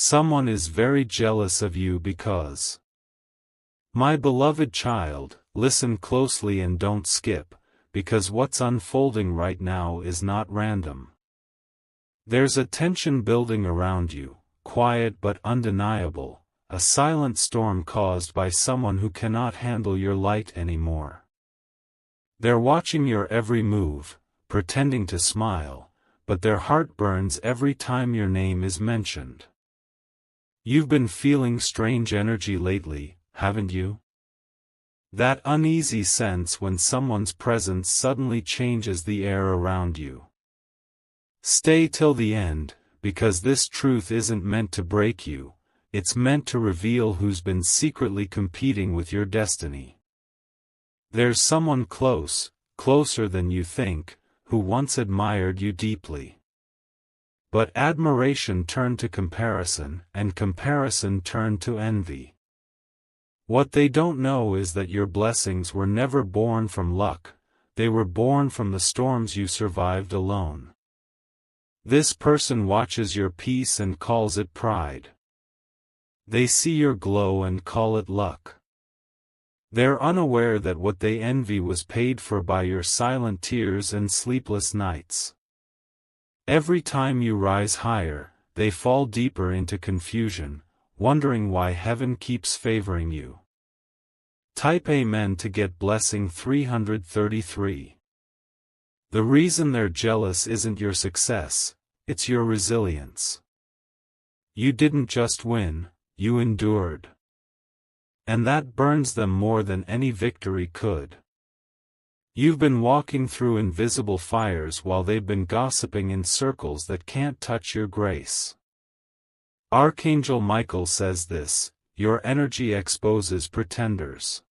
Someone is very jealous of you because. My beloved child, listen closely and don't skip, because what's unfolding right now is not random. There's a tension building around you, quiet but undeniable, a silent storm caused by someone who cannot handle your light anymore. They're watching your every move, pretending to smile, but their heart burns every time your name is mentioned. You've been feeling strange energy lately, haven't you? That uneasy sense when someone's presence suddenly changes the air around you. Stay till the end, because this truth isn't meant to break you, it's meant to reveal who's been secretly competing with your destiny. There's someone close, closer than you think, who once admired you deeply. But admiration turned to comparison, and comparison turned to envy. What they don't know is that your blessings were never born from luck, they were born from the storms you survived alone. This person watches your peace and calls it pride. They see your glow and call it luck. They're unaware that what they envy was paid for by your silent tears and sleepless nights. Every time you rise higher, they fall deeper into confusion, wondering why heaven keeps favoring you. Type Amen to get blessing 333. The reason they're jealous isn't your success, it's your resilience. You didn't just win, you endured. And that burns them more than any victory could. You've been walking through invisible fires while they've been gossiping in circles that can't touch your grace. Archangel Michael says this: your energy exposes pretenders.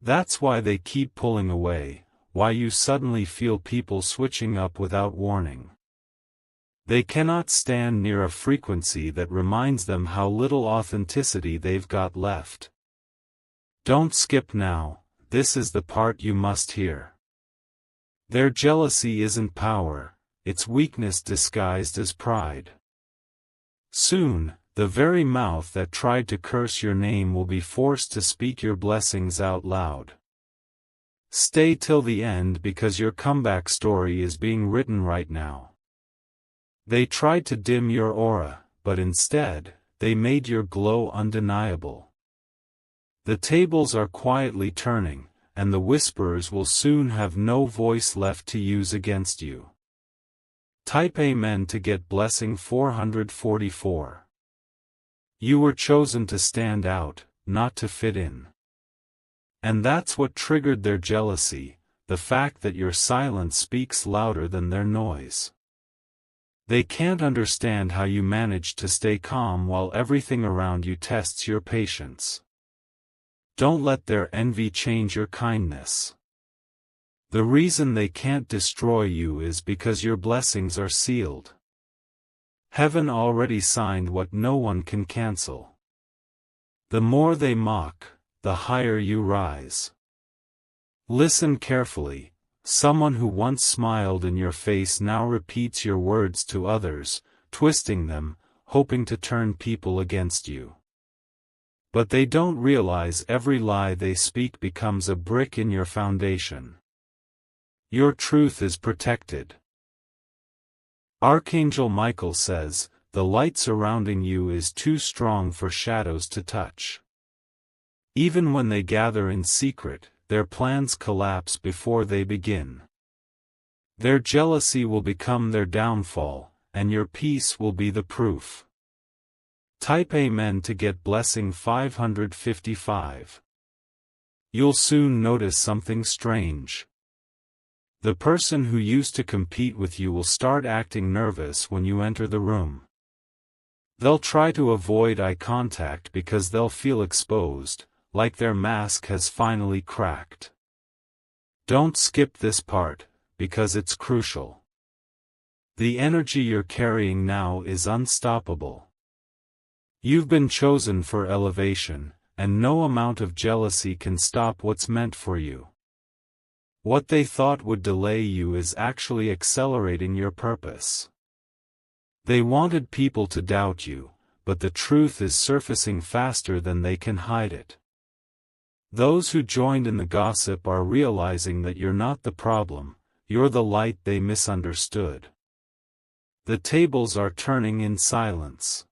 That's why they keep pulling away, why you suddenly feel people switching up without warning. They cannot stand near a frequency that reminds them how little authenticity they've got left. Don't skip now, this is the part you must hear. Their jealousy isn't power, it's weakness disguised as pride. Soon, the very mouth that tried to curse your name will be forced to speak your blessings out loud. Stay till the end because your comeback story is being written right now. They tried to dim your aura, but instead, they made your glow undeniable. The tables are quietly turning, and the whisperers will soon have no voice left to use against you. Type Amen to get blessing 444. You were chosen to stand out, not to fit in. And that's what triggered their jealousy, the fact that your silence speaks louder than their noise. They can't understand how you manage to stay calm while everything around you tests your patience. Don't let their envy change your kindness. The reason they can't destroy you is because your blessings are sealed. Heaven already signed what no one can cancel. The more they mock, the higher you rise. Listen carefully. Someone who once smiled in your face now repeats your words to others, twisting them, hoping to turn people against you. But they don't realize every lie they speak becomes a brick in your foundation. Your truth is protected. Archangel Michael says, the light surrounding you is too strong for shadows to touch. Even when they gather in secret, their plans collapse before they begin. Their jealousy will become their downfall, and your peace will be the proof. Type Amen to get blessing 555. You'll soon notice something strange. The person who used to compete with you will start acting nervous when you enter the room. They'll try to avoid eye contact because they'll feel exposed, like their mask has finally cracked. Don't skip this part, because it's crucial. The energy you're carrying now is unstoppable. You've been chosen for elevation, and no amount of jealousy can stop what's meant for you. What they thought would delay you is actually accelerating your purpose. They wanted people to doubt you, but the truth is surfacing faster than they can hide it. Those who joined in the gossip are realizing that you're not the problem, you're the light they misunderstood. The tables are turning in silence.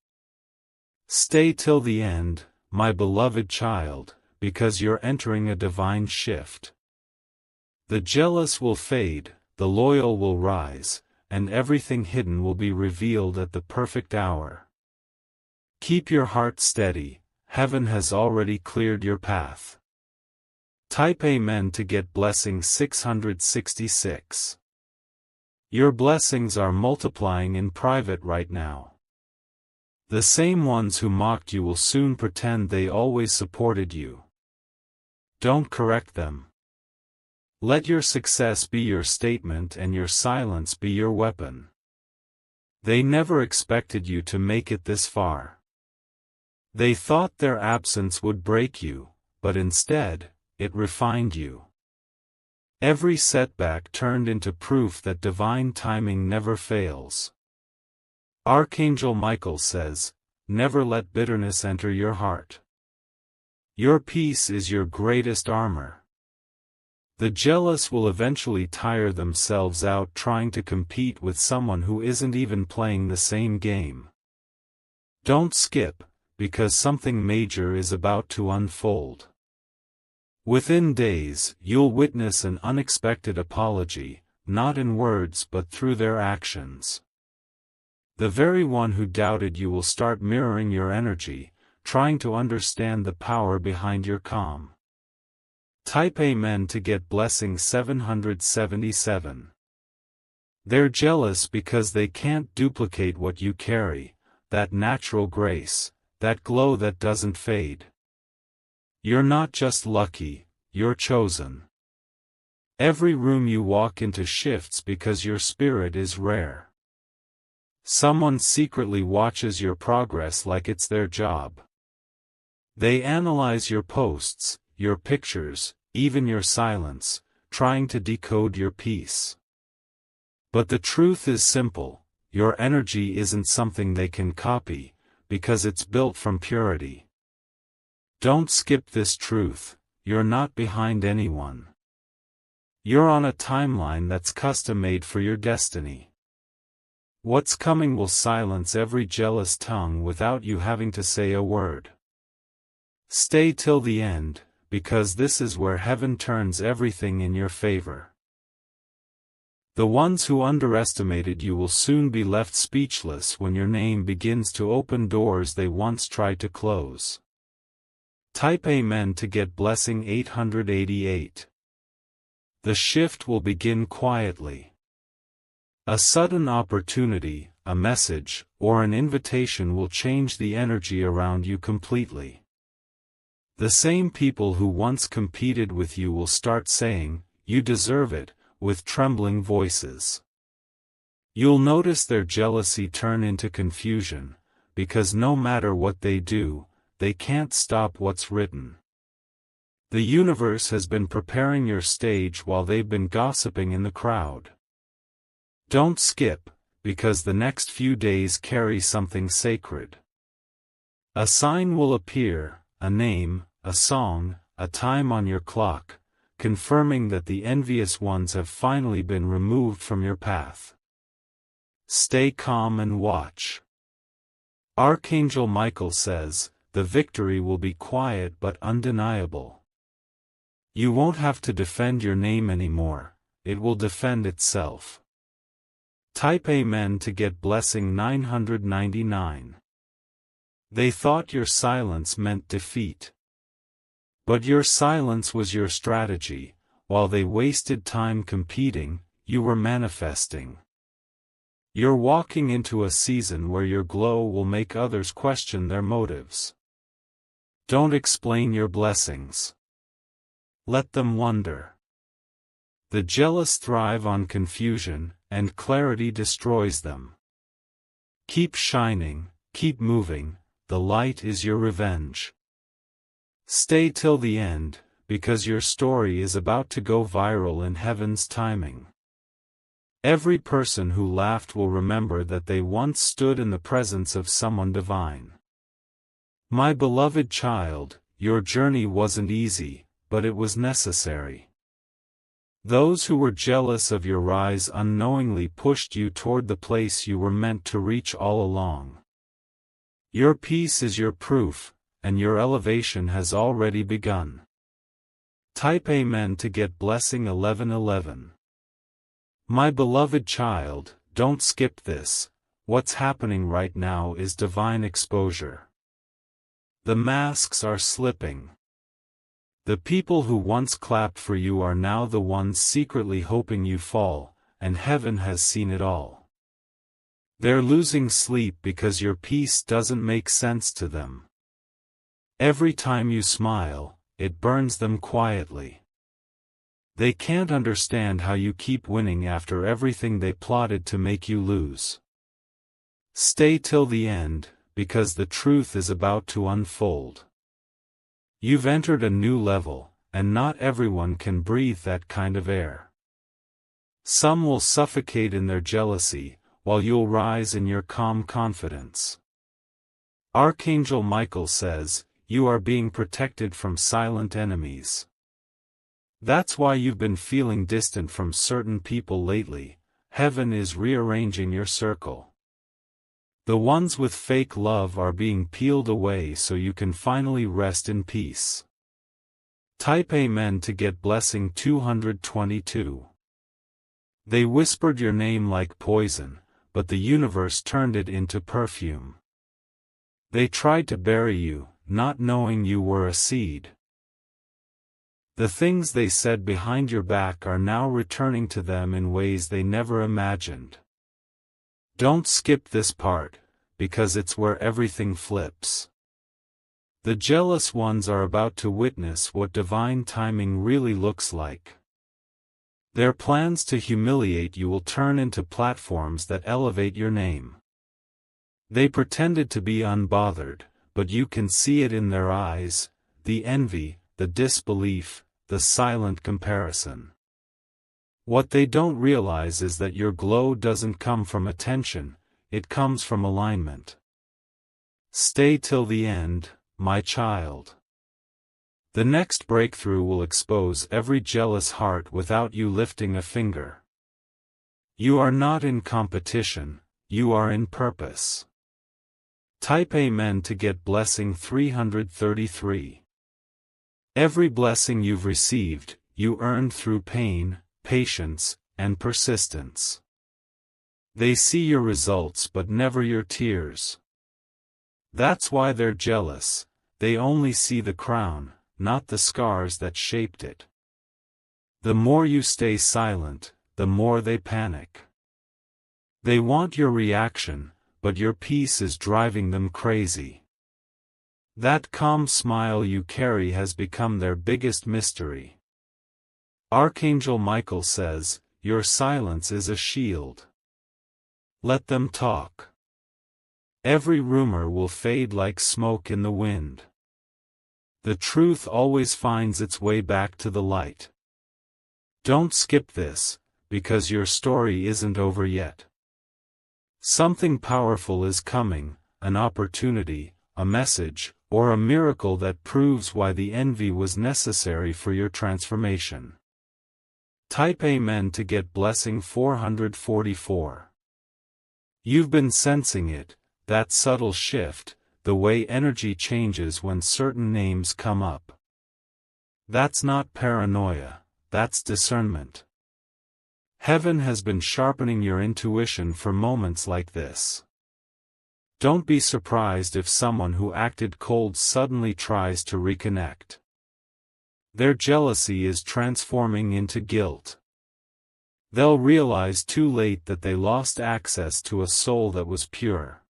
Stay till the end, my beloved child, because you're entering a divine shift. The jealous will fade, the loyal will rise, and everything hidden will be revealed at the perfect hour. Keep your heart steady, heaven has already cleared your path. Type Amen to get blessing 666. Your blessings are multiplying in private right now. The same ones who mocked you will soon pretend they always supported you. Don't correct them. Let your success be your statement and your silence be your weapon. They never expected you to make it this far. They thought their absence would break you, but instead, it refined you. Every setback turned into proof that divine timing never fails. Archangel Michael says, never let bitterness enter your heart. Your peace is your greatest armor. The jealous will eventually tire themselves out trying to compete with someone who isn't even playing the same game. Don't skip, because something major is about to unfold. Within days, you'll witness an unexpected apology, not in words but through their actions. The very one who doubted you will start mirroring your energy, trying to understand the power behind your calm. Type Amen to get blessing 777. They're jealous because they can't duplicate what you carry, that natural grace, that glow that doesn't fade. You're not just lucky, you're chosen. Every room you walk into shifts because your spirit is rare. Someone secretly watches your progress like it's their job. They analyze your posts, your pictures, even your silence, trying to decode your peace. But the truth is simple, your energy isn't something they can copy, because it's built from purity. Don't skip this truth, you're not behind anyone. You're on a timeline that's custom-made for your destiny. What's coming will silence every jealous tongue without you having to say a word. Stay till the end, because this is where heaven turns everything in your favor. The ones who underestimated you will soon be left speechless when your name begins to open doors they once tried to close. Type Amen to get blessing 888. The shift will begin quietly. A sudden opportunity, a message, or an invitation will change the energy around you completely. The same people who once competed with you will start saying, "You deserve it," with trembling voices. You'll notice their jealousy turn into confusion, because no matter what they do, they can't stop what's written. The universe has been preparing your stage while they've been gossiping in the crowd. Don't skip, because the next few days carry something sacred. A sign will appear, a name, a song, a time on your clock, confirming that the envious ones have finally been removed from your path. Stay calm and watch. Archangel Michael says, the victory will be quiet but undeniable. You won't have to defend your name anymore, it will defend itself. Type Amen to get blessing 999. They thought your silence meant defeat. But your silence was your strategy, while they wasted time competing, you were manifesting. You're walking into a season where your glow will make others question their motives. Don't explain your blessings. Let them wonder. The jealous thrive on confusion, and clarity destroys them. Keep shining, keep moving, the light is your revenge. Stay till the end, because your story is about to go viral in heaven's timing. Every person who laughed will remember that they once stood in the presence of someone divine. My beloved child, your journey wasn't easy, but it was necessary. Those who were jealous of your rise unknowingly pushed you toward the place you were meant to reach all along. Your peace is your proof, and your elevation has already begun. Type Amen to get blessing 1111. My beloved child, don't skip this. What's happening right now is divine exposure. The masks are slipping. The people who once clapped for you are now the ones secretly hoping you fall, and heaven has seen it all. They're losing sleep because your peace doesn't make sense to them. Every time you smile, it burns them quietly. They can't understand how you keep winning after everything they plotted to make you lose. Stay till the end, because the truth is about to unfold. You've entered a new level, and not everyone can breathe that kind of air. Some will suffocate in their jealousy, while you'll rise in your calm confidence. Archangel Michael says, you are being protected from silent enemies. That's why you've been feeling distant from certain people lately. Heaven is rearranging your circle. The ones with fake love are being peeled away so you can finally rest in peace. Type Amen to get blessing 222. They whispered your name like poison, but the universe turned it into perfume. They tried to bury you, not knowing you were a seed. The things they said behind your back are now returning to them in ways they never imagined. Don't skip this part, because it's where everything flips. The jealous ones are about to witness what divine timing really looks like. Their plans to humiliate you will turn into platforms that elevate your name. They pretended to be unbothered, but you can see it in their eyes, the envy, the disbelief, the silent comparison. What they don't realize is that your glow doesn't come from attention, it comes from alignment. Stay till the end, my child. The next breakthrough will expose every jealous heart without you lifting a finger. You are not in competition, you are in purpose. Type Amen to get blessing 333. Every blessing you've received, you earned through pain, patience, and persistence. They see your results but never your tears. That's why they're jealous, they only see the crown, not the scars that shaped it. The more you stay silent, the more they panic. They want your reaction, but your peace is driving them crazy. That calm smile you carry has become their biggest mystery. Archangel Michael says, your silence is a shield. Let them talk. Every rumor will fade like smoke in the wind. The truth always finds its way back to the light. Don't skip this, because your story isn't over yet. Something powerful is coming, an opportunity, a message, or a miracle that proves why the envy was necessary for your transformation. Type Amen to get blessing 444. You've been sensing it, that subtle shift, the way energy changes when certain names come up. That's not paranoia, that's discernment. Heaven has been sharpening your intuition for moments like this. Don't be surprised if someone who acted cold suddenly tries to reconnect. Their jealousy is transforming into guilt. They'll realize too late that they lost access to a soul that was pure.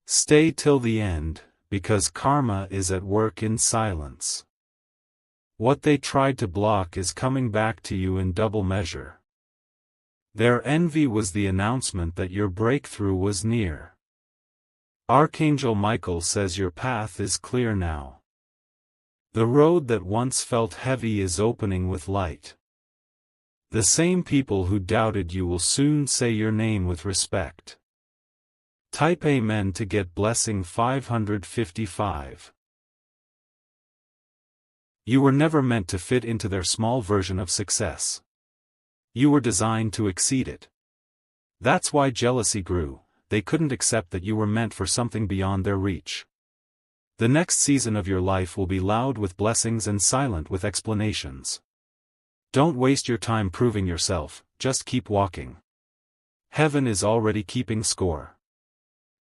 Stay till the end, because karma is at work in silence. What they tried to block is coming back to you in double measure. Their envy was the announcement that your breakthrough was near. Archangel Michael says your path is clear now. The road that once felt heavy is opening with light. The same people who doubted you will soon say your name with respect. Type Amen to get blessing 555. You were never meant to fit into their small version of success. You were designed to exceed it. That's why jealousy grew. They couldn't accept that you were meant for something beyond their reach. The next season of your life will be loud with blessings and silent with explanations. Don't waste your time proving yourself, just keep walking. Heaven is already keeping score.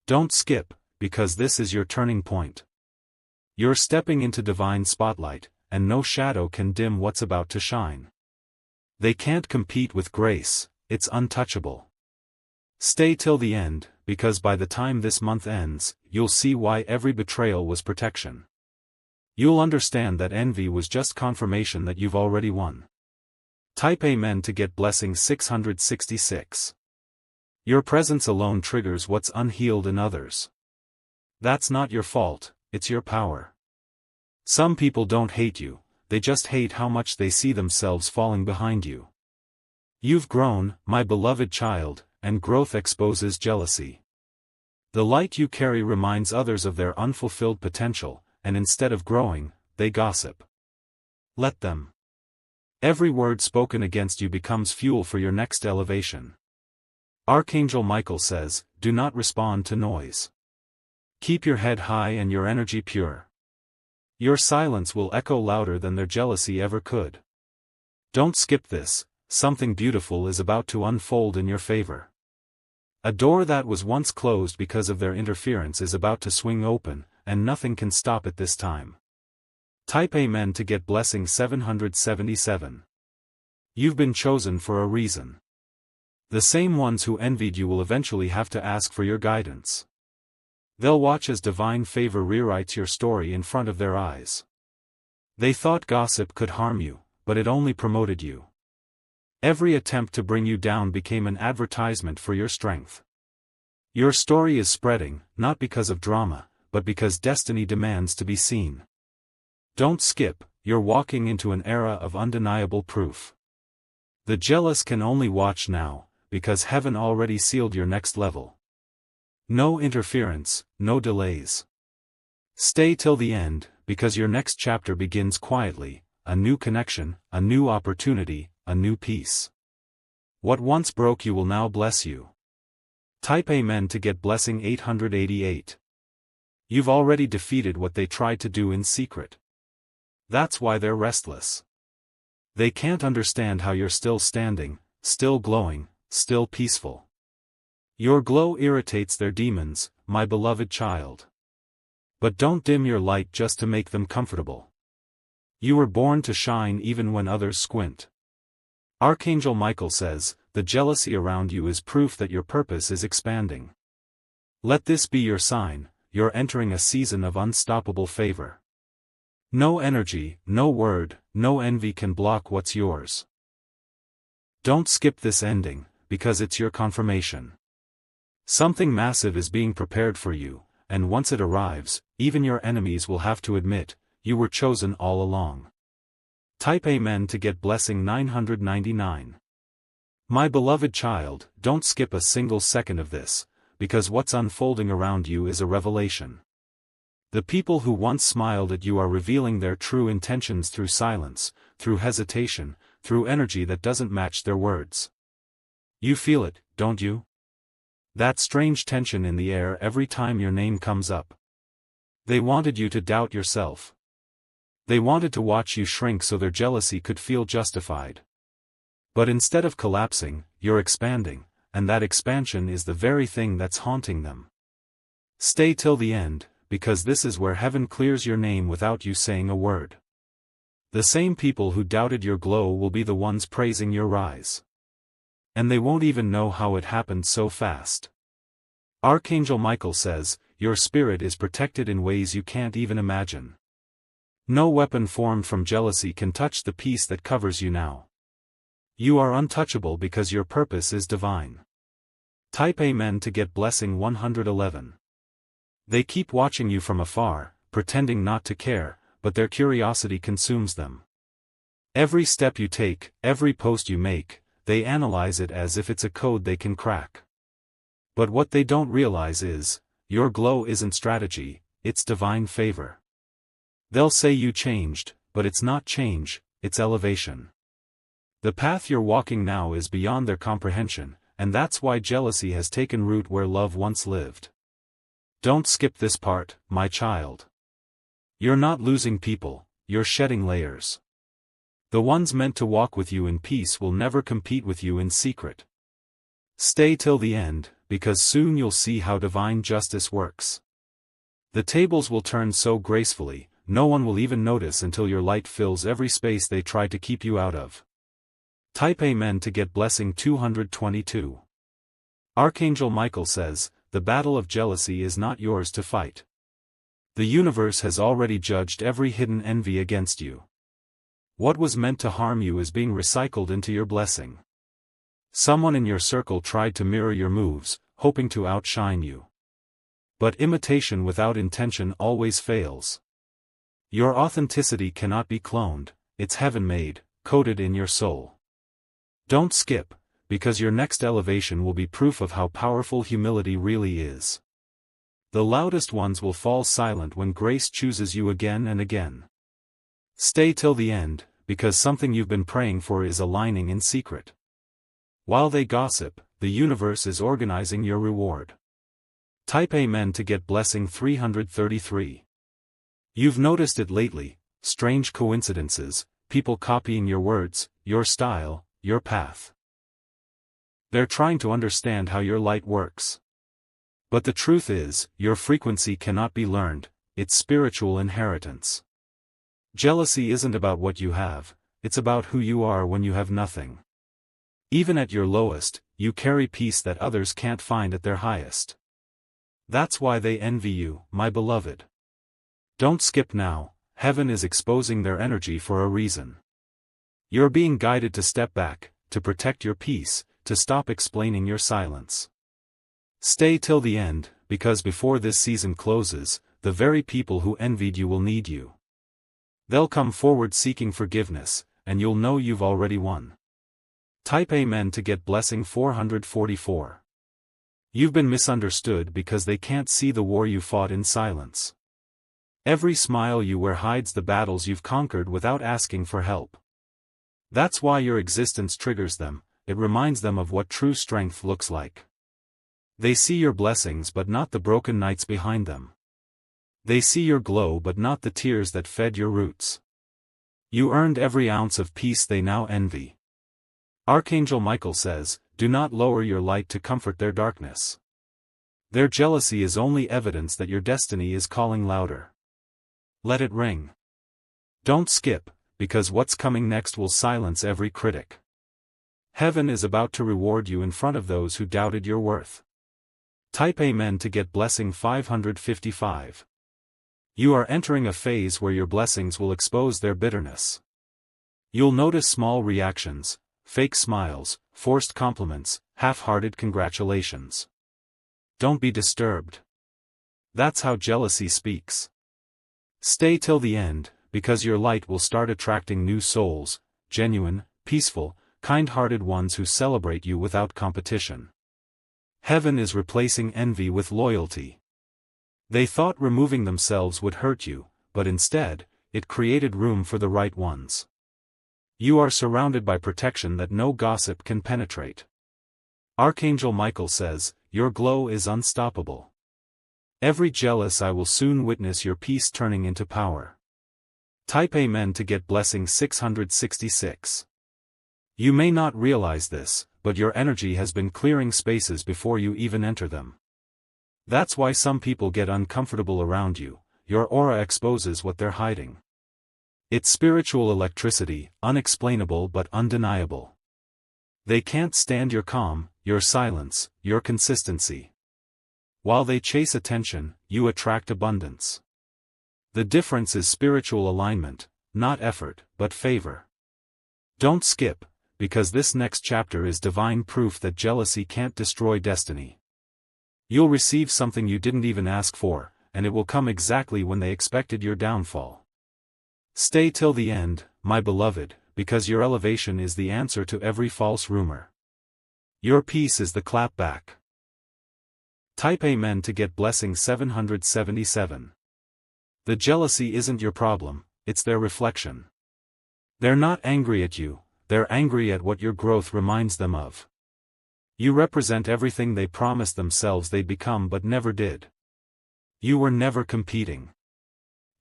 Don't skip, because this is your turning point. You're stepping into divine spotlight, and no shadow can dim what's about to shine. They can't compete with grace, it's untouchable. Stay till the end, because by the time this month ends, you'll see why every betrayal was protection. You'll understand that envy was just confirmation that you've already won. Type Amen to get blessing 666. Your presence alone triggers what's unhealed in others. That's not your fault, it's your power. Some people don't hate you, they just hate how much they see themselves falling behind you. You've grown, my beloved child, and growth exposes jealousy. The light you carry reminds others of their unfulfilled potential, and instead of growing, they gossip. Let them. Every word spoken against you becomes fuel for your next elevation. Archangel Michael says, do not respond to noise. Keep your head high and your energy pure. Your silence will echo louder than their jealousy ever could. Don't skip this, something beautiful is about to unfold in your favor. A door that was once closed because of their interference is about to swing open, and nothing can stop it this time. Type Amen to get blessing 777. You've been chosen for a reason. The same ones who envied you will eventually have to ask for your guidance. They'll watch as divine favor rewrites your story in front of their eyes. They thought gossip could harm you, but it only promoted you. Every attempt to bring you down became an advertisement for your strength. Your story is spreading, not because of drama, but because destiny demands to be seen. Don't skip, you're walking into an era of undeniable proof. The jealous can only watch now, because heaven already sealed your next level. No interference, no delays. Stay till the end, because your next chapter begins quietly, a new connection, a new opportunity, a new peace. What once broke you will now bless you. Type Amen to get blessing 888. You've already defeated what they tried to do in secret. That's why they're restless. They can't understand how you're still standing, still glowing, still peaceful. Your glow irritates their demons, my beloved child. But don't dim your light just to make them comfortable. You were born to shine even when others squint. Archangel Michael says, the jealousy around you is proof that your purpose is expanding. Let this be your sign, you're entering a season of unstoppable favor. No energy, no word, no envy can block what's yours. Don't skip this ending, because it's your confirmation. Something massive is being prepared for you, and once it arrives, even your enemies will have to admit, you were chosen all along. Type Amen to get blessing 999. My beloved child, don't skip a single second of this, because what's unfolding around you is a revelation. The people who once smiled at you are revealing their true intentions through silence, through hesitation, through energy that doesn't match their words. You feel it, don't you? That strange tension in the air every time your name comes up. They wanted you to doubt yourself. They wanted to watch you shrink so their jealousy could feel justified. But instead of collapsing, you're expanding, and that expansion is the very thing that's haunting them. Stay till the end, because this is where heaven clears your name without you saying a word. The same people who doubted your glow will be the ones praising your rise. And they won't even know how it happened so fast. Archangel Michael says, your spirit is protected in ways you can't even imagine. No weapon formed from jealousy can touch the peace that covers you now. You are untouchable because your purpose is divine. Type Amen to get blessing 111. They keep watching you from afar, pretending not to care, but their curiosity consumes them. Every step you take, every post you make, they analyze it as if it's a code they can crack. But what they don't realize is, your glow isn't strategy, it's divine favor. They'll say you changed, but it's not change, it's elevation. The path you're walking now is beyond their comprehension, and that's why jealousy has taken root where love once lived. Don't skip this part, my child. You're not losing people, you're shedding layers. The ones meant to walk with you in peace will never compete with you in secret. Stay till the end, because soon you'll see how divine justice works. The tables will turn so gracefully, no one will even notice until your light fills every space they try to keep you out of. Type Amen to get blessing 222. Archangel Michael says, the battle of jealousy is not yours to fight. The universe has already judged every hidden envy against you. What was meant to harm you is being recycled into your blessing. Someone in your circle tried to mirror your moves, hoping to outshine you. But imitation without intention always fails. Your authenticity cannot be cloned, it's heaven-made, coded in your soul. Don't skip, because your next elevation will be proof of how powerful humility really is. The loudest ones will fall silent when grace chooses you again and again. Stay till the end, because something you've been praying for is aligning in secret. While they gossip, the universe is organizing your reward. Type Amen to get blessing 333. You've noticed it lately, strange coincidences, people copying your words, your style, your path. They're trying to understand how your light works. But the truth is, your frequency cannot be learned, it's spiritual inheritance. Jealousy isn't about what you have, it's about who you are when you have nothing. Even at your lowest, you carry peace that others can't find at their highest. That's why they envy you, my beloved. Don't skip now, heaven is exposing their energy for a reason. You're being guided to step back, to protect your peace, to stop explaining your silence. Stay till the end, because before this season closes, the very people who envied you will need you. They'll come forward seeking forgiveness, and you'll know you've already won. Type Amen to get blessing 444. You've been misunderstood because they can't see the war you fought in silence. Every smile you wear hides the battles you've conquered without asking for help. That's why your existence triggers them, it reminds them of what true strength looks like. They see your blessings but not the broken nights behind them. They see your glow but not the tears that fed your roots. You earned every ounce of peace they now envy. Archangel Michael says, do not lower your light to comfort their darkness. Their jealousy is only evidence that your destiny is calling louder. Let it ring. Don't skip, because what's coming next will silence every critic. Heaven is about to reward you in front of those who doubted your worth. Type Amen to get blessing 555. You are entering a phase where your blessings will expose their bitterness. You'll notice small reactions, fake smiles, forced compliments, half-hearted congratulations. Don't be disturbed. That's how jealousy speaks. Stay till the end, because your light will start attracting new souls, genuine, peaceful, kind-hearted ones who celebrate you without competition. Heaven is replacing envy with loyalty. They thought removing themselves would hurt you, but instead, it created room for the right ones. You are surrounded by protection that no gossip can penetrate. Archangel Michael says, your glow is unstoppable. Every jealous eye will soon witness your peace turning into power. Type Amen to get blessing 666. You may not realize this, but your energy has been clearing spaces before you even enter them. That's why some people get uncomfortable around you, your aura exposes what they're hiding. It's spiritual electricity, unexplainable but undeniable. They can't stand your calm, your silence, your consistency. While they chase attention, you attract abundance. The difference is spiritual alignment, not effort, but favor. Don't skip, because this next chapter is divine proof that jealousy can't destroy destiny. You'll receive something you didn't even ask for, and it will come exactly when they expected your downfall. Stay till the end, my beloved, because your elevation is the answer to every false rumor. Your peace is the clapback. Type Amen to get blessing 777. The jealousy isn't your problem, it's their reflection. They're not angry at you, they're angry at what your growth reminds them of. You represent everything they promised themselves they'd become but never did. You were never competing.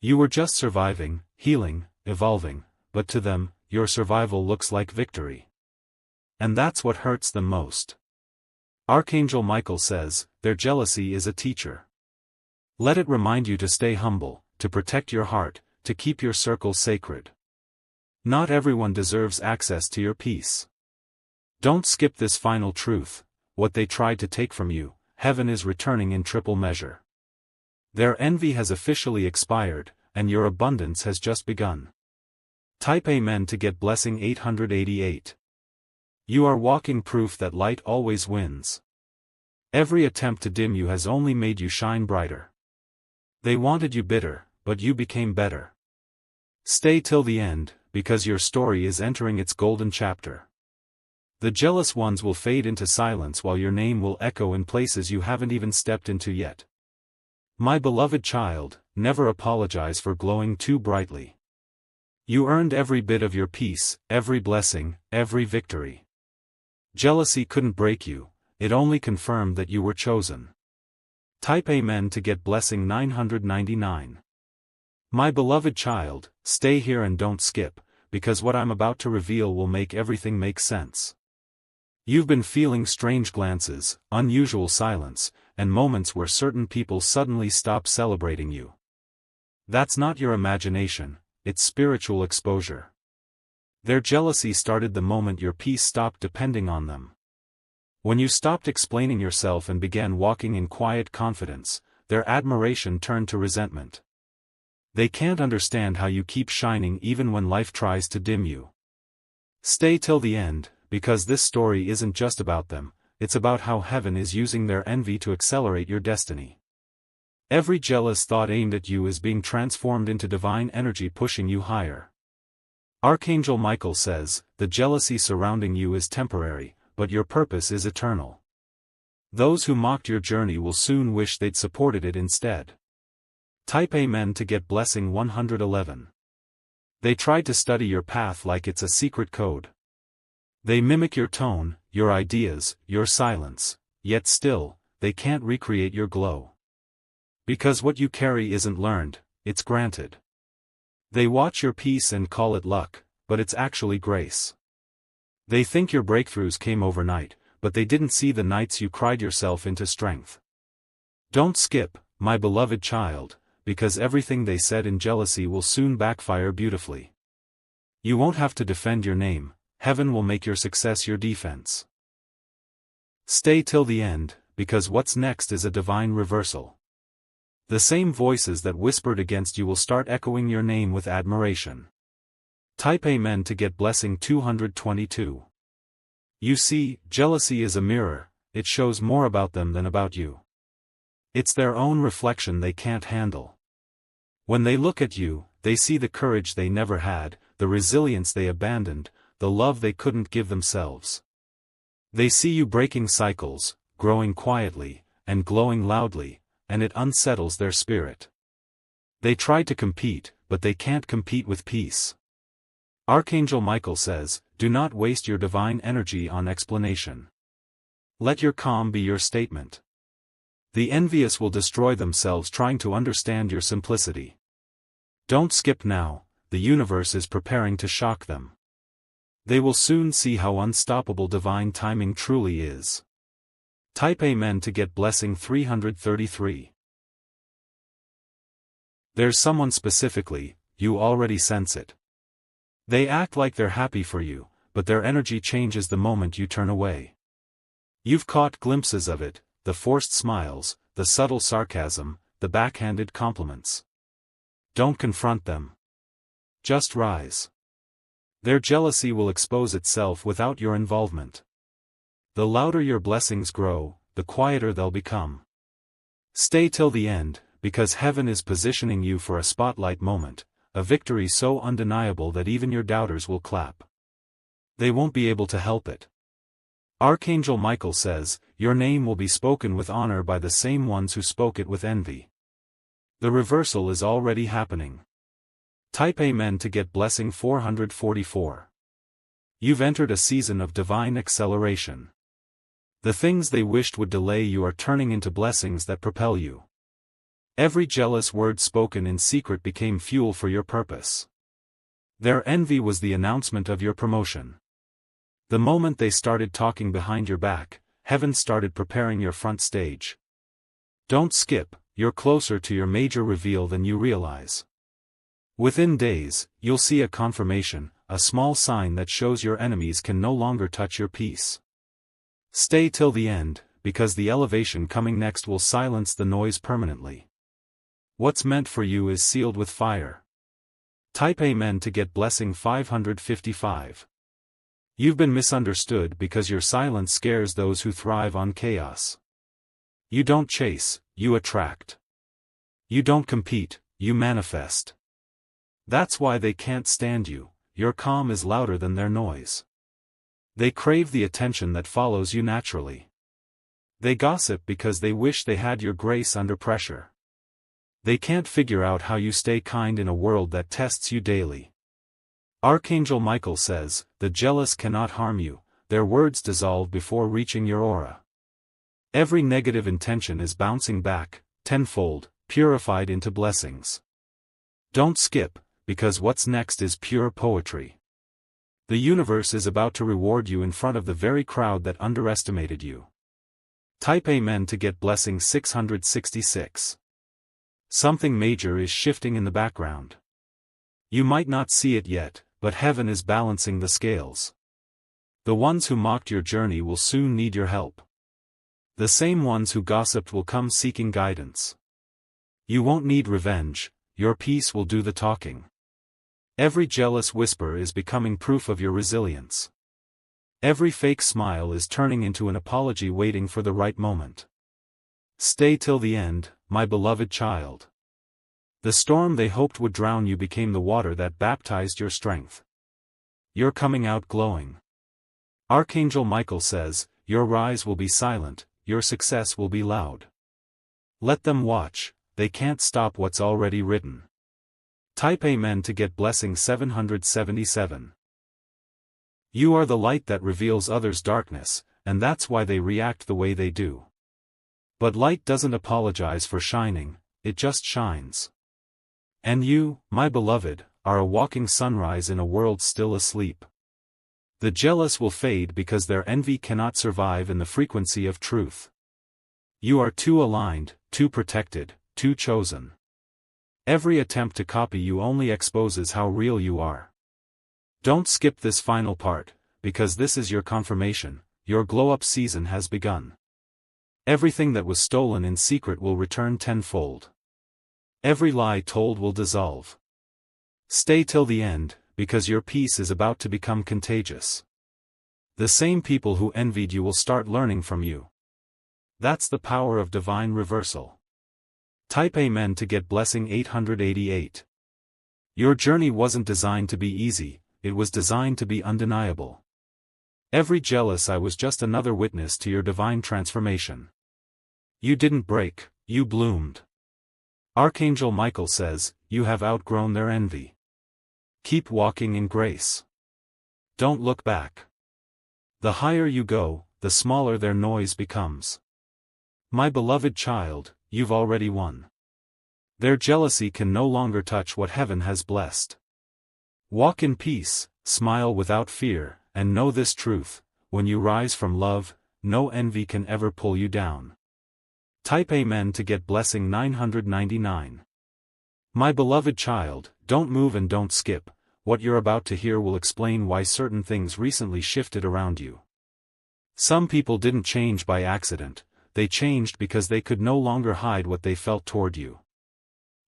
You were just surviving, healing, evolving, but to them, your survival looks like victory. And that's what hurts them most. Archangel Michael says, their jealousy is a teacher. Let it remind you to stay humble, to protect your heart, to keep your circle sacred. Not everyone deserves access to your peace. Don't skip this final truth: what they tried to take from you, heaven is returning in triple measure. Their envy has officially expired, and your abundance has just begun. Type Amen to get blessing 888. You are walking proof that light always wins. Every attempt to dim you has only made you shine brighter. They wanted you bitter, but you became better. Stay till the end, because your story is entering its golden chapter. The jealous ones will fade into silence while your name will echo in places you haven't even stepped into yet. My beloved child, never apologize for glowing too brightly. You earned every bit of your peace, every blessing, every victory. Jealousy couldn't break you, it only confirmed that you were chosen. Type Amen to get blessing 999. My beloved child, stay here and don't skip, because what I'm about to reveal will make everything make sense. You've been feeling strange glances, unusual silence, and moments where certain people suddenly stop celebrating you. That's not your imagination, it's spiritual exposure. Their jealousy started the moment your peace stopped depending on them. When you stopped explaining yourself and began walking in quiet confidence, their admiration turned to resentment. They can't understand how you keep shining even when life tries to dim you. Stay till the end, because this story isn't just about them, it's about how heaven is using their envy to accelerate your destiny. Every jealous thought aimed at you is being transformed into divine energy pushing you higher. Archangel Michael says, the jealousy surrounding you is temporary, but your purpose is eternal. Those who mocked your journey will soon wish they'd supported it instead. Type Amen to get blessing 111. They tried to study your path like it's a secret code. They mimic your tone, your ideas, your silence, yet still, they can't recreate your glow. Because what you carry isn't learned, it's granted. They watch your peace and call it luck, but it's actually grace. They think your breakthroughs came overnight, but they didn't see the nights you cried yourself into strength. Don't skip, my beloved child, because everything they said in jealousy will soon backfire beautifully. You won't have to defend your name, heaven will make your success your defense. Stay till the end, because what's next is a divine reversal. The same voices that whispered against you will start echoing your name with admiration. Type Amen to get blessing 222. You see, jealousy is a mirror, it shows more about them than about you. It's their own reflection they can't handle. When they look at you, they see the courage they never had, the resilience they abandoned, the love they couldn't give themselves. They see you breaking cycles, growing quietly, and glowing loudly, and it unsettles their spirit. They try to compete, but they can't compete with peace. Archangel Michael says, do not waste your divine energy on explanation. Let your calm be your statement. The envious will destroy themselves trying to understand your simplicity. Don't skip now, the universe is preparing to shock them. They will soon see how unstoppable divine timing truly is. Type Amen to get blessing 333. There's someone specifically, you already sense it. They act like they're happy for you, but their energy changes the moment you turn away. You've caught glimpses of it, the forced smiles, the subtle sarcasm, the backhanded compliments. Don't confront them. Just rise. Their jealousy will expose itself without your involvement. The louder your blessings grow, the quieter they'll become. Stay till the end, because heaven is positioning you for a spotlight moment, a victory so undeniable that even your doubters will clap. They won't be able to help it. Archangel Michael says, your name will be spoken with honor by the same ones who spoke it with envy. The reversal is already happening. Type Amen to get blessing 444. You've entered a season of divine acceleration. The things they wished would delay you are turning into blessings that propel you. Every jealous word spoken in secret became fuel for your purpose. Their envy was the announcement of your promotion. The moment they started talking behind your back, heaven started preparing your front stage. Don't skip, you're closer to your major reveal than you realize. Within days, you'll see a confirmation, a small sign that shows your enemies can no longer touch your peace. Stay till the end, because the elevation coming next will silence the noise permanently. What's meant for you is sealed with fire. Type Amen to get blessing 555. You've been misunderstood because your silence scares those who thrive on chaos. You don't chase, you attract. You don't compete, you manifest. That's why they can't stand you, your calm is louder than their noise. They crave the attention that follows you naturally. They gossip because they wish they had your grace under pressure. They can't figure out how you stay kind in a world that tests you daily. Archangel Michael says, the jealous cannot harm you, their words dissolve before reaching your aura. Every negative intention is bouncing back, tenfold, purified into blessings. Don't skip, because what's next is pure poetry. The universe is about to reward you in front of the very crowd that underestimated you. Type Amen to get blessing 666. Something major is shifting in the background. You might not see it yet, but heaven is balancing the scales. The ones who mocked your journey will soon need your help. The same ones who gossiped will come seeking guidance. You won't need revenge, your peace will do the talking. Every jealous whisper is becoming proof of your resilience. Every fake smile is turning into an apology waiting for the right moment. Stay till the end, my beloved child. The storm they hoped would drown you became the water that baptized your strength. You're coming out glowing. Archangel Michael says, your rise will be silent, your success will be loud. Let them watch, they can't stop what's already written. Type Amen to get blessing 777. You are the light that reveals others' darkness, and that's why they react the way they do. But light doesn't apologize for shining, it just shines. And you, my beloved, are a walking sunrise in a world still asleep. The jealous will fade because their envy cannot survive in the frequency of truth. You are too aligned, too protected, too chosen. Every attempt to copy you only exposes how real you are. Don't skip this final part, because this is your confirmation, your glow-up season has begun. Everything that was stolen in secret will return tenfold. Every lie told will dissolve. Stay till the end, because your peace is about to become contagious. The same people who envied you will start learning from you. That's the power of divine reversal. Type Amen to get blessing 888. Your journey wasn't designed to be easy, it was designed to be undeniable. Every jealous eye was just another witness to your divine transformation. You didn't break, you bloomed. Archangel Michael says, you have outgrown their envy. Keep walking in grace. Don't look back. The higher you go, the smaller their noise becomes. My beloved child, you've already won. Their jealousy can no longer touch what heaven has blessed. Walk in peace, smile without fear, and know this truth, when you rise from love, no envy can ever pull you down. Type Amen to get blessing 999. My beloved child, don't move and don't skip, what you're about to hear will explain why certain things recently shifted around you. Some people didn't change by accident, they changed because they could no longer hide what they felt toward you.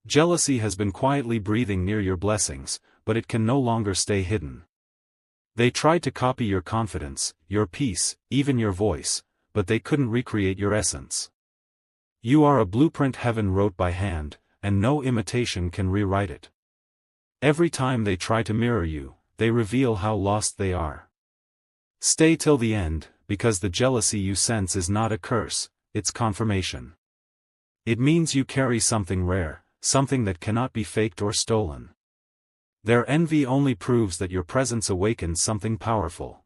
Jealousy has been quietly breathing near your blessings, but it can no longer stay hidden. They tried to copy your confidence, your peace, even your voice, but they couldn't recreate your essence. You are a blueprint heaven wrote by hand, and no imitation can rewrite it. Every time they try to mirror you, they reveal how lost they are. Stay till the end, because the jealousy you sense is not a curse, it's confirmation. It means you carry something rare, something that cannot be faked or stolen. Their envy only proves that your presence awakens something powerful.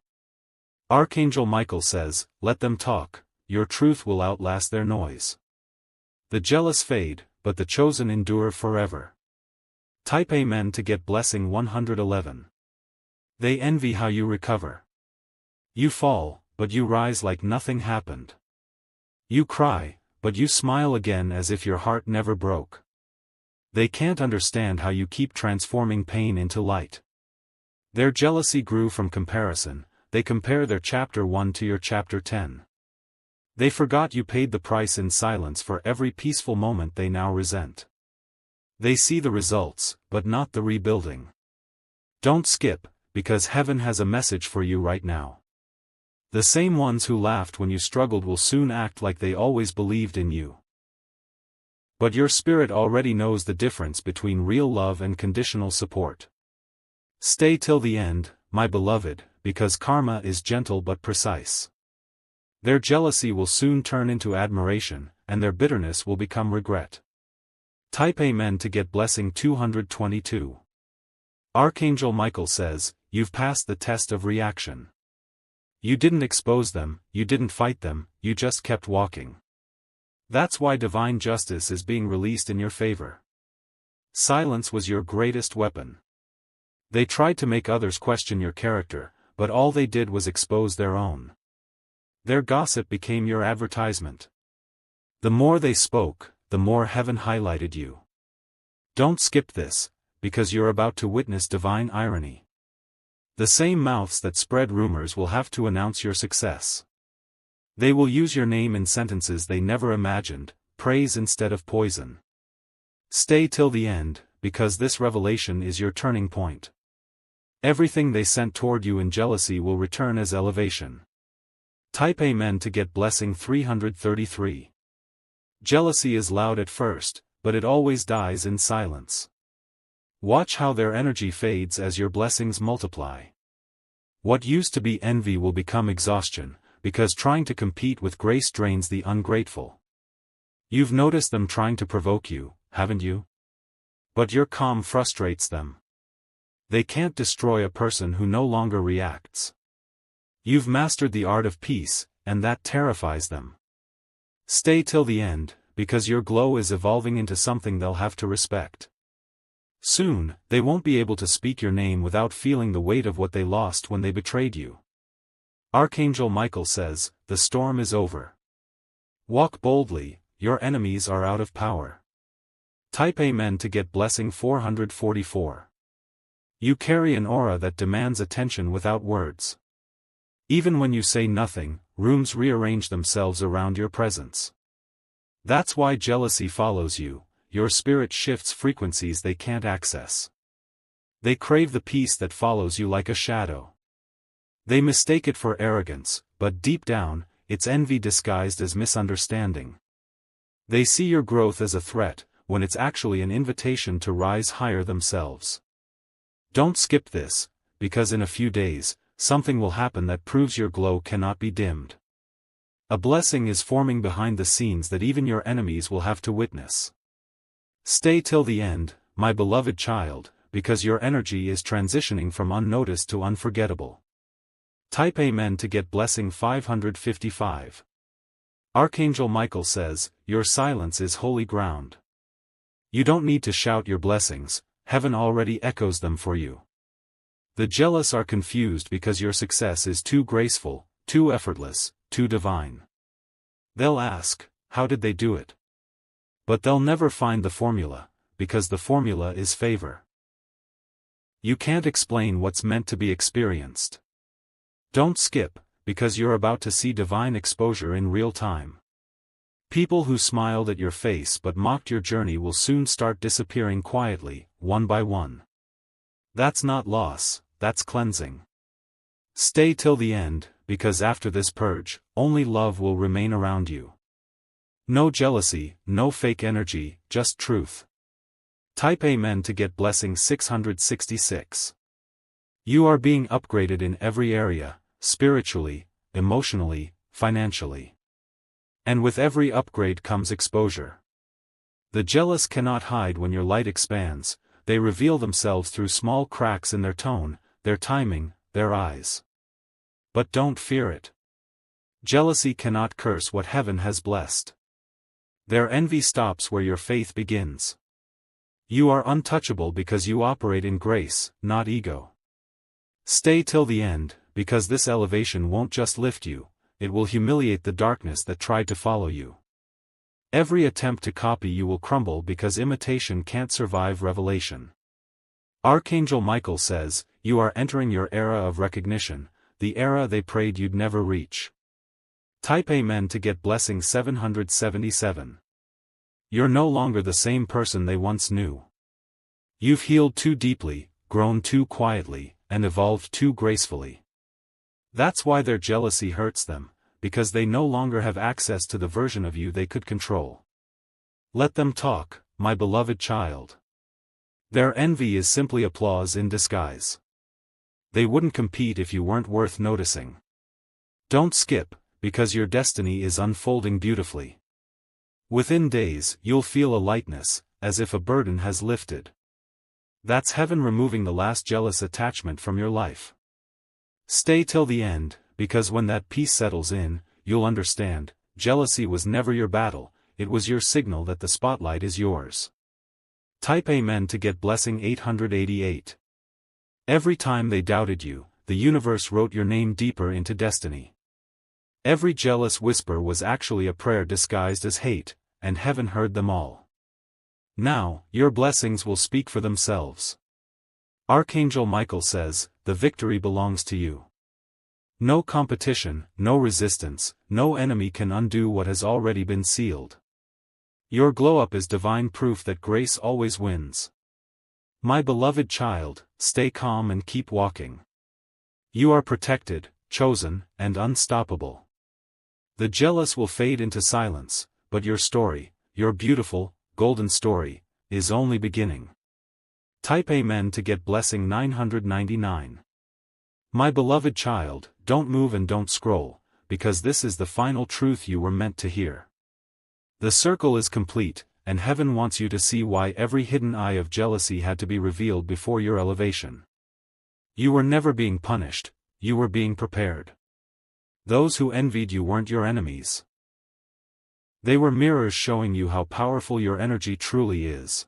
Archangel Michael says, "Let them talk, your truth will outlast their noise." The jealous fade, but the chosen endure forever. Type Amen to get blessing 111. They envy how you recover. You fall, but you rise like nothing happened. You cry, but you smile again as if your heart never broke. They can't understand how you keep transforming pain into light. Their jealousy grew from comparison. They compare their chapter 1 to your chapter 10. They forgot you paid the price in silence for every peaceful moment they now resent. They see the results, but not the rebuilding. Don't skip, because heaven has a message for you right now. The same ones who laughed when you struggled will soon act like they always believed in you. But your spirit already knows the difference between real love and conditional support. Stay till the end, my beloved, because karma is gentle but precise. Their jealousy will soon turn into admiration, and their bitterness will become regret. Type Amen to get blessing 222. Archangel Michael says, "You've passed the test of reaction. You didn't expose them, you didn't fight them, you just kept walking. That's why divine justice is being released in your favor. Silence was your greatest weapon. They tried to make others question your character, but all they did was expose their own. Their gossip became your advertisement. The more they spoke, the more heaven highlighted you. Don't skip this, because you're about to witness divine irony. The same mouths that spread rumors will have to announce your success. They will use your name in sentences they never imagined, praise instead of poison. Stay till the end, because this revelation is your turning point. Everything they sent toward you in jealousy will return as elevation. Type Amen to get blessing 333. Jealousy is loud at first, but it always dies in silence. Watch how their energy fades as your blessings multiply. What used to be envy will become exhaustion, because trying to compete with grace drains the ungrateful. You've noticed them trying to provoke you, haven't you? But your calm frustrates them. They can't destroy a person who no longer reacts. You've mastered the art of peace, and that terrifies them. Stay till the end, because your glow is evolving into something they'll have to respect. Soon, they won't be able to speak your name without feeling the weight of what they lost when they betrayed you. Archangel Michael says, "The storm is over. Walk boldly, your enemies are out of power." Type Amen to get blessing 444. You carry an aura that demands attention without words. Even when you say nothing, rooms rearrange themselves around your presence. That's why jealousy follows you. Your spirit shifts frequencies they can't access. They crave the peace that follows you like a shadow. They mistake it for arrogance, but deep down, it's envy disguised as misunderstanding. They see your growth as a threat, when it's actually an invitation to rise higher themselves. Don't skip this, because in a few days, something will happen that proves your glow cannot be dimmed. A blessing is forming behind the scenes that even your enemies will have to witness. Stay till the end, my beloved child, because your energy is transitioning from unnoticed to unforgettable. Type Amen to get blessing 555. Archangel Michael says, "Your silence is holy ground." You don't need to shout your blessings, heaven already echoes them for you. The jealous are confused because your success is too graceful, too effortless, too divine. They'll ask, how did they do it? But they'll never find the formula, because the formula is favor. You can't explain what's meant to be experienced. Don't skip, because you're about to see divine exposure in real time. People who smiled at your face but mocked your journey will soon start disappearing quietly, one by one. That's not loss, that's cleansing. Stay till the end, because after this purge, only love will remain around you. No jealousy, no fake energy, just truth. Type Amen to get blessing 666. You are being upgraded in every area, spiritually, emotionally, financially. And with every upgrade comes exposure. The jealous cannot hide when your light expands, they reveal themselves through small cracks in their tone, their timing, their eyes. But don't fear it. Jealousy cannot curse what heaven has blessed. Their envy stops where your faith begins. You are untouchable because you operate in grace, not ego. Stay till the end, because this elevation won't just lift you, it will humiliate the darkness that tried to follow you. Every attempt to copy you will crumble because imitation can't survive revelation. Archangel Michael says, you are entering your era of recognition, the era they prayed you'd never reach. Type Amen to get blessing 777. You're no longer the same person they once knew. You've healed too deeply, grown too quietly, and evolved too gracefully. That's why their jealousy hurts them, because they no longer have access to the version of you they could control. Let them talk, my beloved child. Their envy is simply applause in disguise. They wouldn't compete if you weren't worth noticing. Don't skip, because your destiny is unfolding beautifully. Within days, you'll feel a lightness, as if a burden has lifted. That's heaven removing the last jealous attachment from your life. Stay till the end, because when that peace settles in, you'll understand, jealousy was never your battle, it was your signal that the spotlight is yours. Type Amen to get blessing 888. Every time they doubted you, the universe wrote your name deeper into destiny. Every jealous whisper was actually a prayer disguised as hate, and heaven heard them all. Now, your blessings will speak for themselves. Archangel Michael says, the victory belongs to you. No competition, no resistance, no enemy can undo what has already been sealed. Your glow-up is divine proof that grace always wins. My beloved child, stay calm and keep walking. You are protected, chosen, and unstoppable. The jealous will fade into silence, but your story, your beautiful, golden story, is only beginning. Type Amen to get blessing 999. My beloved child, don't move and don't scroll, because this is the final truth you were meant to hear. The circle is complete, and heaven wants you to see why every hidden eye of jealousy had to be revealed before your elevation. You were never being punished, you were being prepared. Those who envied you weren't your enemies. They were mirrors showing you how powerful your energy truly is.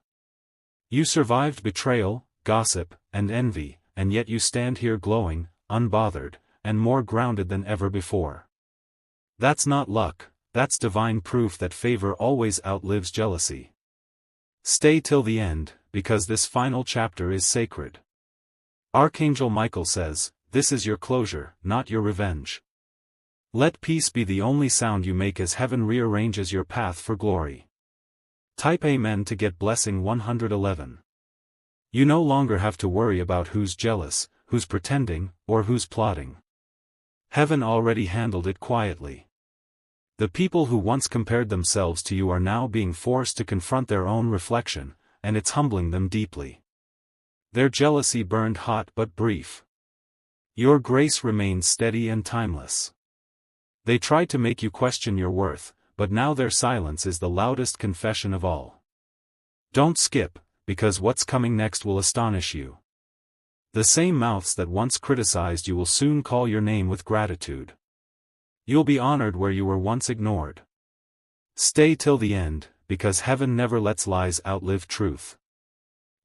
You survived betrayal, gossip, and envy, and yet you stand here glowing, unbothered, and more grounded than ever before. That's not luck, that's divine proof that favor always outlives jealousy. Stay till the end, because this final chapter is sacred. Archangel Michael says, this is your closure, not your revenge. Let peace be the only sound you make as heaven rearranges your path for glory. Type Amen to get blessing 111. You no longer have to worry about who's jealous, who's pretending, or who's plotting. Heaven already handled it quietly. The people who once compared themselves to you are now being forced to confront their own reflection, and it's humbling them deeply. Their jealousy burned hot but brief. Your grace remains steady and timeless. They tried to make you question your worth, but now their silence is the loudest confession of all. Don't skip, because what's coming next will astonish you. The same mouths that once criticized you will soon call your name with gratitude. You'll be honored where you were once ignored. Stay till the end, because heaven never lets lies outlive truth.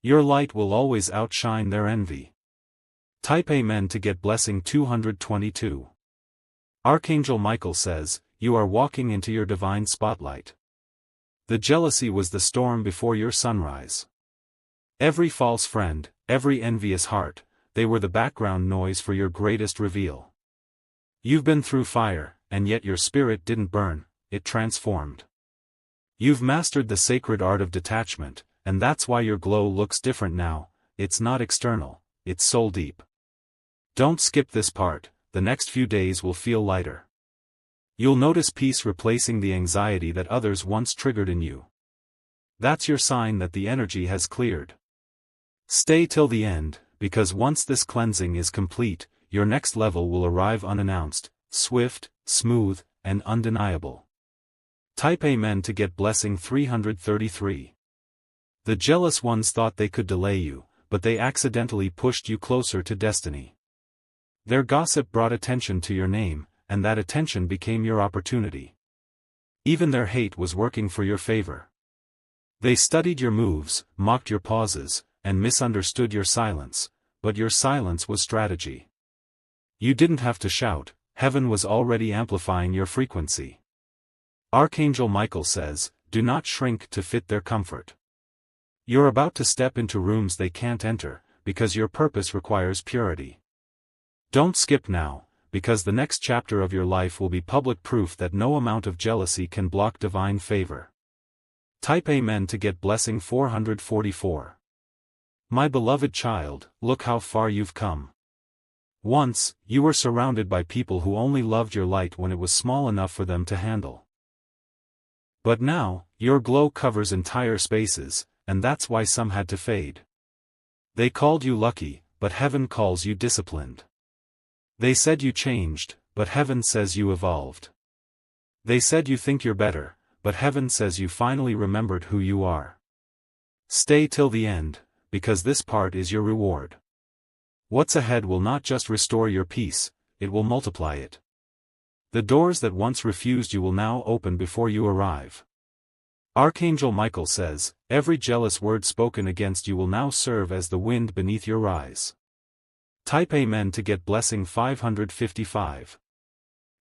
Your light will always outshine their envy. Type Amen to get blessing 222. Archangel Michael says, you are walking into your divine spotlight. The jealousy was the storm before your sunrise. Every false friend, every envious heart, they were the background noise for your greatest reveal. You've been through fire, and yet your spirit didn't burn, it transformed. You've mastered the sacred art of detachment, and that's why your glow looks different now. It's not external, it's soul deep. Don't skip this part, the next few days will feel lighter. You'll notice peace replacing the anxiety that others once triggered in you. That's your sign that the energy has cleared. Stay till the end, because once this cleansing is complete, your next level will arrive unannounced, swift, smooth, and undeniable. Type Amen to get blessing 333. The jealous ones thought they could delay you, but they accidentally pushed you closer to destiny. Their gossip brought attention to your name, and that attention became your opportunity. Even their hate was working for your favor. They studied your moves, mocked your pauses, and misunderstood your silence, but your silence was strategy. You didn't have to shout, heaven was already amplifying your frequency. Archangel Michael says, do not shrink to fit their comfort. You're about to step into rooms they can't enter, because your purpose requires purity. Don't skip now, because the next chapter of your life will be public proof that no amount of jealousy can block divine favor. Type Amen to get blessing 444. My beloved child, look how far you've come. Once, you were surrounded by people who only loved your light when it was small enough for them to handle. But now, your glow covers entire spaces, and that's why some had to fade. They called you lucky, but heaven calls you disciplined. They said you changed, but heaven says you evolved. They said you think you're better, but heaven says you finally remembered who you are. Stay till the end, because this part is your reward. What's ahead will not just restore your peace, it will multiply it. The doors that once refused you will now open before you arrive. Archangel Michael says, every jealous word spoken against you will now serve as the wind beneath your rise. Type Amen to get blessing 555.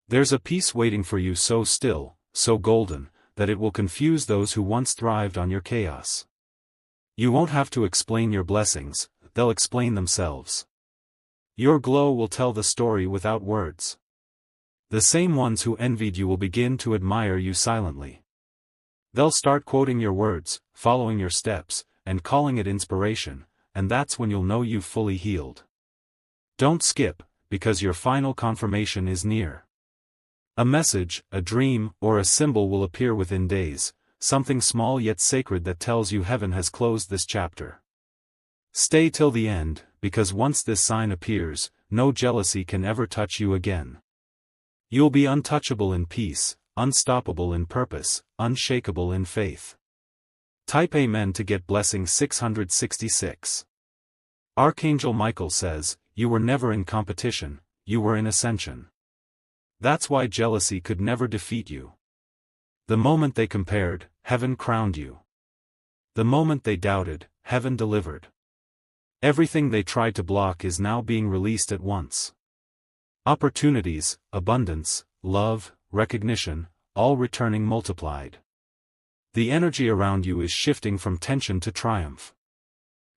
There's a peace waiting for you so still, so golden, that it will confuse those who once thrived on your chaos. You won't have to explain your blessings, they'll explain themselves. Your glow will tell the story without words. The same ones who envied you will begin to admire you silently. They'll start quoting your words, following your steps, and calling it inspiration, and that's when you'll know you've fully healed. Don't skip, because your final confirmation is near. A message, a dream, or a symbol will appear within days, something small yet sacred that tells you heaven has closed this chapter. Stay till the end, because once this sign appears, no jealousy can ever touch you again. You'll be untouchable in peace, unstoppable in purpose, unshakable in faith. Type Amen to get blessing 666. Archangel Michael says, you were never in competition, you were in ascension. That's why jealousy could never defeat you. The moment they compared, heaven crowned you. The moment they doubted, heaven delivered. Everything they tried to block is now being released at once. Opportunities, abundance, love, recognition, all returning multiplied. The energy around you is shifting from tension to triumph.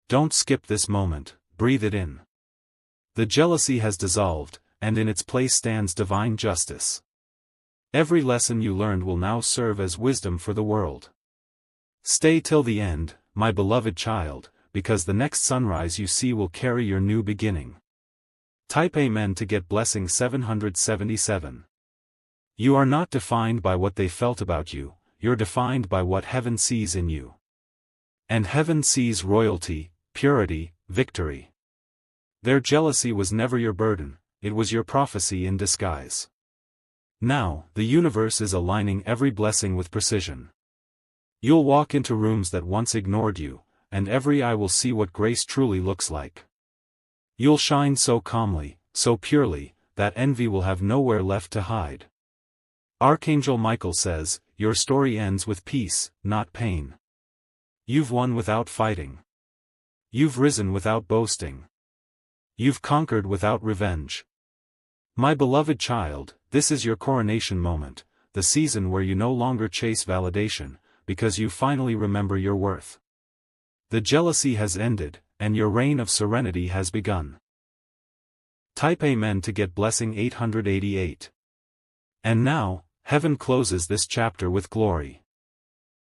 Don't skip this moment, breathe it in. The jealousy has dissolved, and in its place stands divine justice. Every lesson you learned will now serve as wisdom for the world. Stay till the end, my beloved child, because the next sunrise you see will carry your new beginning. Type Amen to get blessing 777. You are not defined by what they felt about you, you're defined by what heaven sees in you. And heaven sees royalty, purity, victory. Their jealousy was never your burden, it was your prophecy in disguise. Now, the universe is aligning every blessing with precision. You'll walk into rooms that once ignored you, and every eye will see what grace truly looks like. You'll shine so calmly, so purely, that envy will have nowhere left to hide. Archangel Michael says, your story ends with peace, not pain. You've won without fighting. You've risen without boasting. You've conquered without revenge. My beloved child, this is your coronation moment, the season where you no longer chase validation, because you finally remember your worth. The jealousy has ended, and your reign of serenity has begun. Type Amen to get blessing 888. And now, heaven closes this chapter with glory.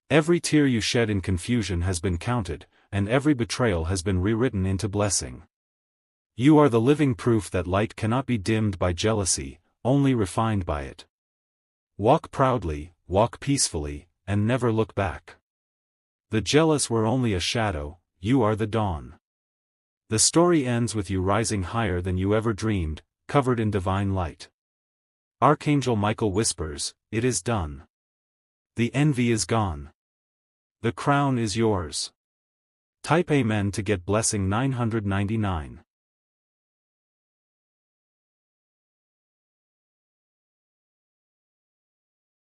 Every tear you shed in confusion has been counted, and every betrayal has been rewritten into blessing. You are the living proof that light cannot be dimmed by jealousy, only refined by it. Walk proudly, walk peacefully, and never look back. The jealous were only a shadow, you are the dawn. The story ends with you rising higher than you ever dreamed, covered in divine light. Archangel Michael whispers, "It is done. The envy is gone. The crown is yours." Type Amen to get blessing 999.